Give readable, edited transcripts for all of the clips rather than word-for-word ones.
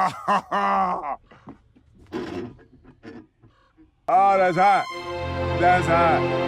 Oh, that's hot. That's hot.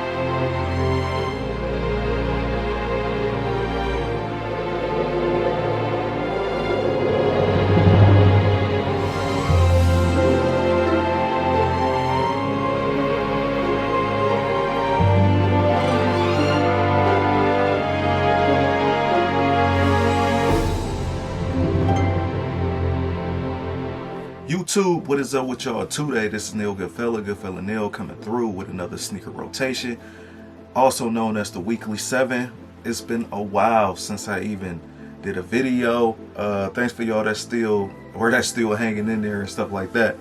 YouTube, what is up with y'all today? This is Neil Goodfella Neil, coming through with another sneaker rotation, also known as the Weekly 7. It's been a while since I even did a video. Thanks for y'all that's still hanging in there and stuff like that.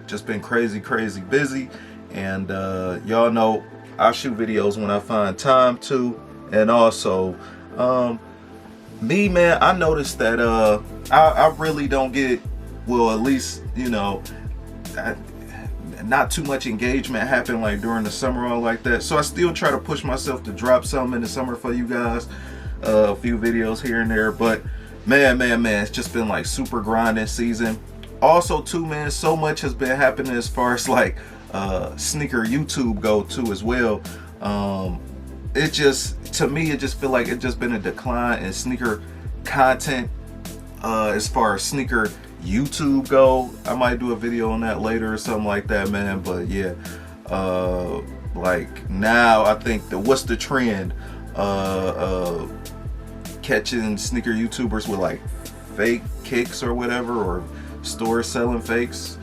Just been crazy busy, and y'all know I shoot videos when I find time to. And also me, man, I noticed that I really don't get, well, at least, you know, not too much engagement happen like during the summer or like that. So I still try to push myself to drop something in the summer for you guys, a few videos here and there. But man, it's just been like super grinding season. Also too, man, so much has been happening as far as like sneaker YouTube go too as well. It just, to me, it just feel like it just been a decline in sneaker content as far as sneaker YouTube go. I might do a video on that later or something like that, man. But yeah, like now I think what's the trend, catching sneaker YouTubers with like fake kicks or whatever, or stores selling fakes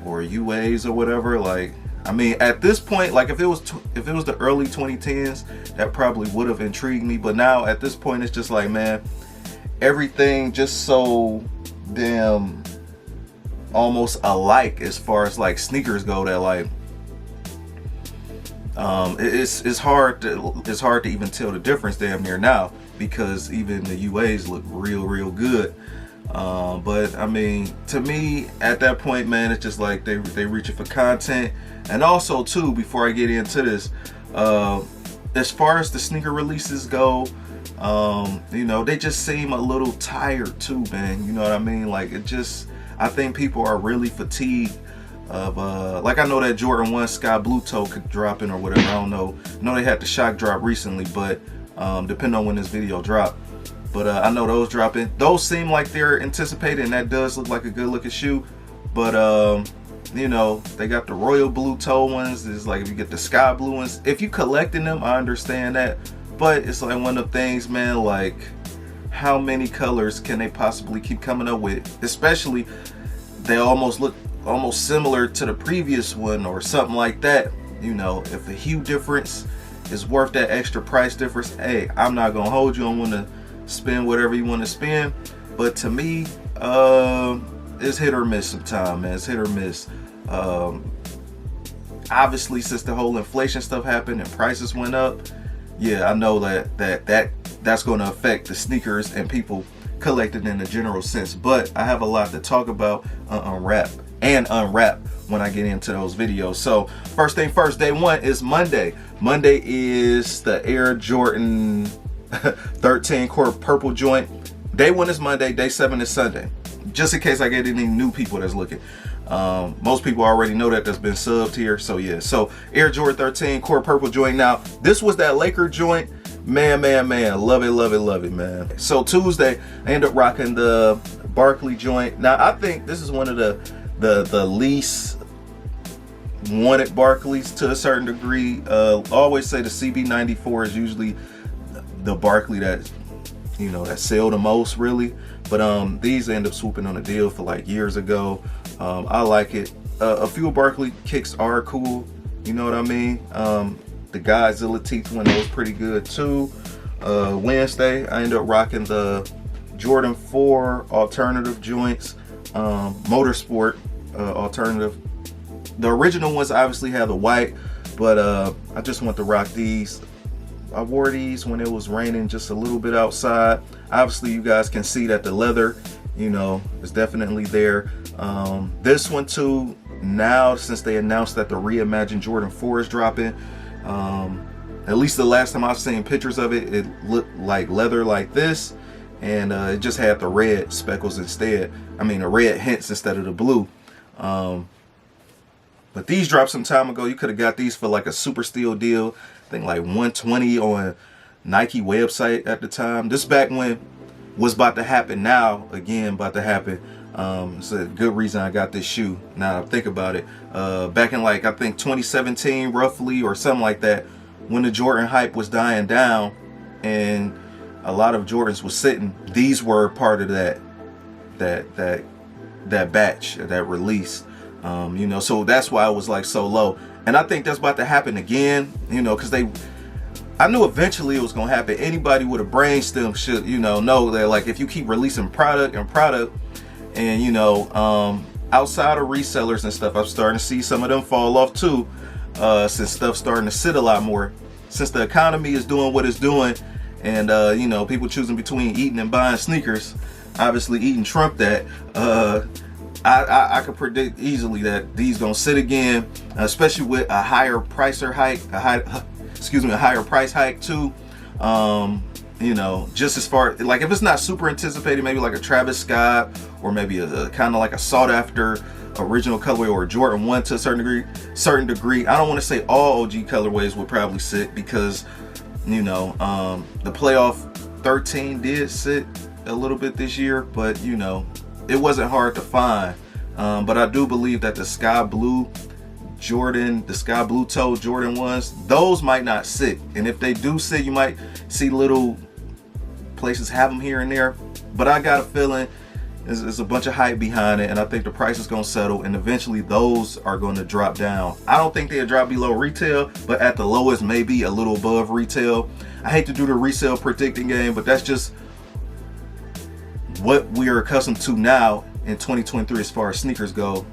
or UAs or whatever. Like, I mean, at this point, like if it was the early 2010s, that probably would have intrigued me. But now at this point, it's just like, man, everything just so damn almost alike as far as like sneakers go, that like it's hard to even tell the difference damn near now, because even the UAs look real good. But I mean, to me at that point, man, it's just like they reaching for content. And also too, before I get into this, as far as the sneaker releases go, you know, they just seem a little tired too, man. You know what I mean? Like, it just, I think people are really fatigued of like, I know that Jordan 1 Sky Blue Toe could drop in or whatever. I don't know. I know they had the shock drop recently, but depending on when this video dropped. But I know those dropping. Those seem like they're anticipated, and that does look like a good looking shoe. But you know, they got the royal blue toe ones. It's like, if you get the sky blue ones, if you collecting them, I understand that. But it's like one of the things, man, like, how many colors can they possibly keep coming up with? Especially, they almost look almost similar to the previous one or something like that. You know, if the hue difference is worth that extra price difference, hey, I'm not gonna hold you. I want to spend whatever you want to spend. But to me, it's hit or miss sometimes, man. It's hit or miss. Obviously, since the whole inflation stuff happened and prices went up, yeah, I know that's going to affect the sneakers and people collected in a general sense. But I have a lot to talk about, unwrap when I get into those videos. So first thing first, day one is Monday. Monday is the Air Jordan 13 Core Purple joint. Day one is Monday. Day 7 is Sunday. Just in case I get any new people that's looking. Most people already know that's been subbed here. So yeah, so Air Jordan 13 Core Purple joint. Now, this was that Laker joint. Man, love it, man. So Tuesday, I ended up rocking the Barkley joint. Now, I think this is one of the least wanted Barkleys to a certain degree. I always say the CB94 is usually the Barkley that, you know, that sell the most, really. But these end up swooping on a deal for like years ago. I like it. A few Barkley kicks are cool, you know what I mean? The Godzilla teeth one, that was pretty good too. Wednesday, I ended up rocking the Jordan 4 alternative joints, Motorsport alternative. The original ones obviously have the white, but I just want to rock these. I wore these when it was raining just a little bit outside. Obviously, you guys can see that the leather, you know, is definitely there. This one too, now since they announced that the reimagined Jordan 4 is dropping, at least the last time I've seen pictures of it, it looked like leather like this. and it just had the red speckles instead. I mean, the red hints instead of the blue. But these dropped some time ago. You could have got these for like a super steal deal. I think like $120 on Nike website at the time. This back when what's about to happen now, again, about to happen. It's a good reason I got this shoe. Now I think about it. Back in like, I think 2017 roughly, or something like that, when the Jordan hype was dying down and a lot of Jordans was sitting, these were part of that batch, that release. You know, so that's why it was like so low. And I think that's about to happen again, you know, because I knew eventually it was going to happen. Anybody with a brainstem should, you know that like if you keep releasing product, and you know, outside of resellers and stuff, I'm starting to see some of them fall off too, since stuff's starting to sit a lot more, since the economy is doing what it's doing, and you know, people choosing between eating and buying sneakers. Obviously eating trumped that. I could predict easily that these gonna sit again, especially with a higher price hike, a higher price hike too. You know, just as far like if it's not super anticipated, maybe like a Travis Scott, or maybe a kind of like a sought after original colorway, or a Jordan 1 to a certain degree. I don't want to say all OG colorways would probably sit, because you know, the playoff 13 did sit a little bit this year, but you know, it wasn't hard to find. But I do believe that the sky blue toe Jordan 1s, those might not sit. And if they do sit, you might see little places have them here and there. But I got a feeling there's a bunch of hype behind it, and I think the price is going to settle, and eventually those are going to drop down. I don't think they'll drop below retail, but at the lowest, maybe a little above retail. I hate to do the resale predicting game, but that's just what we are accustomed to now in 2023 as far as sneakers go,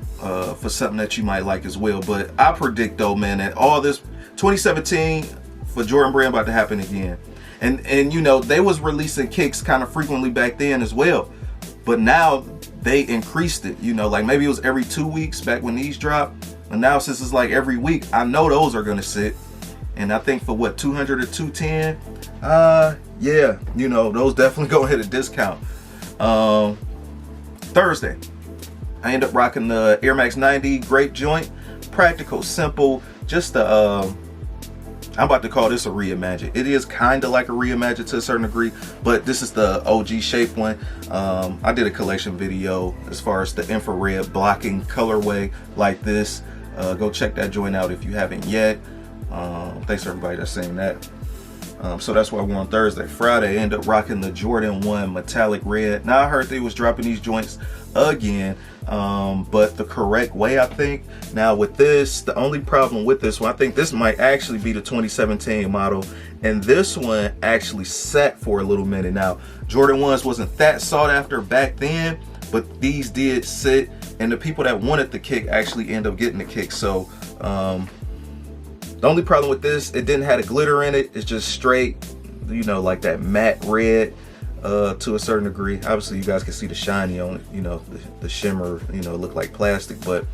for something that you might like as well. But I predict though, man, that all this 2017 for Jordan Brand about to happen again. And you know, they was releasing kicks kind of frequently back then as well, but now they increased it. You know, like maybe it was every 2 weeks back when these dropped, and now since it's like every week, I know those are gonna sit. And I think for what, 200 or 210, yeah, you know, those definitely gonna hit a discount. Thursday, I end up rocking the Air Max 90 grape joint. Practical, simple, just I'm about to call this a reimagine. It is kind of like a reimagine to a certain degree, but this is the OG shape one. I did a collection video as far as the infrared blocking colorway like this. Go check that joint out if you haven't yet. Thanks to everybody that's saying that. So that's what I wore on Thursday. Friday, I ended up rocking the Jordan 1 metallic red. Now I heard they was dropping these joints again, but the correct way, I think. Now with this, the only problem with this one, I think this might actually be the 2017 model, and this one actually sat for a little minute. Now Jordan 1s wasn't that sought after back then, but these did sit, and the people that wanted the kick actually end up getting the kick. So the only problem with this, it didn't have a glitter in it. It's just straight, you know, like that matte red to a certain degree. Obviously, you guys can see the shiny on it, you know, the shimmer, you know, look like plastic. But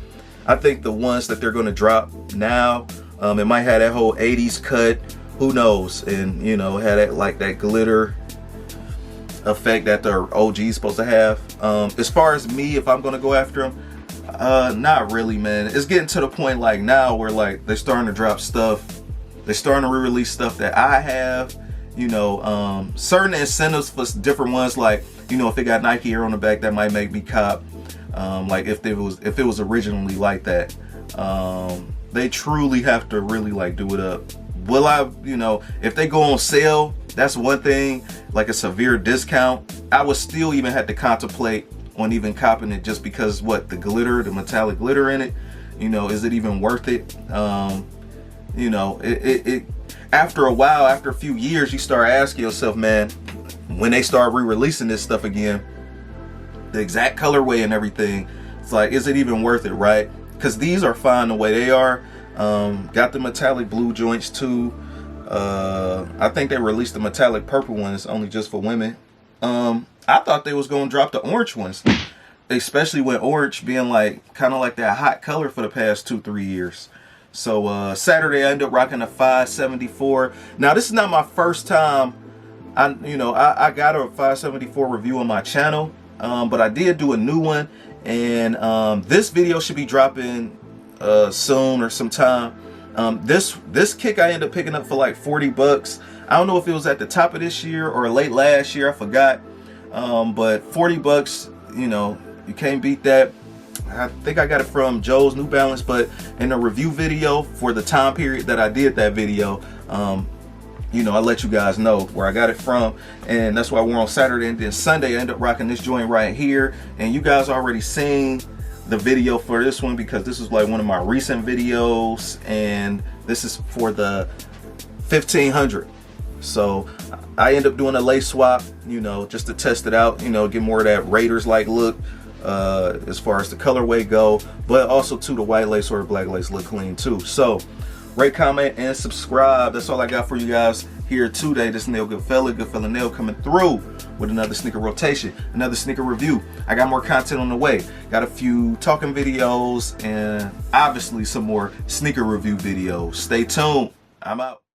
I think the ones that they're going to drop now, it might have that whole 80s cut. Who knows? And, you know, had that like that glitter effect that the OG is supposed to have. As far as me, if I'm going to go after them, not really, man. It's getting to the point like now where like they're starting to drop stuff. They're starting to re-release stuff that I have, you know, certain incentives for different ones. Like, you know, if it got Nike Air on the back, that might make me cop. Like if it was originally like that, they truly have to really like do it up. Will I, you know, if they go on sale, that's one thing, like a severe discount, I would still even have to contemplate on even copping it, just because what, the glitter, the metallic glitter in it, you know, is it even worth it? You know, it after a while, after a few years, you start asking yourself, man, when they start re-releasing this stuff again, the exact colorway and everything, it's like, is it even worth it, right? Because these are fine the way they are. Got the metallic blue joints too. I think they released the metallic purple ones only just for women. I thought they was gonna drop the orange ones, especially with orange being like kind of like that hot color for the past 2-3 years. So Saturday I ended up rocking a 574. Now this is not my first time I got a 574 review on my channel, but I did do a new one, and this video should be dropping soon or sometime. This kick I ended up picking up for like 40 bucks. I don't know if it was at the top of this year or late last year, I forgot. But 40 bucks, you know, you can't beat that. I think I got it from Joe's New Balance, but in the review video for the time period that I did that video, you know, I let you guys know where I got it from, and that's why we're on Saturday, and then Sunday I end up rocking this joint right here. And you guys already seen the video for this one because this is like one of my recent videos, and this is for the 1500. So I end up doing a lace swap, you know, just to test it out, you know, get more of that Raiders like look as far as the colorway go, but also to the white lace or black lace look clean too. So rate, comment, and subscribe. That's all I got for you guys here today. This is Nail Goodfella Nail coming through with another sneaker rotation, another sneaker review. I got more content on the way. Got a few talking videos and obviously some more sneaker review videos. Stay tuned. I'm out.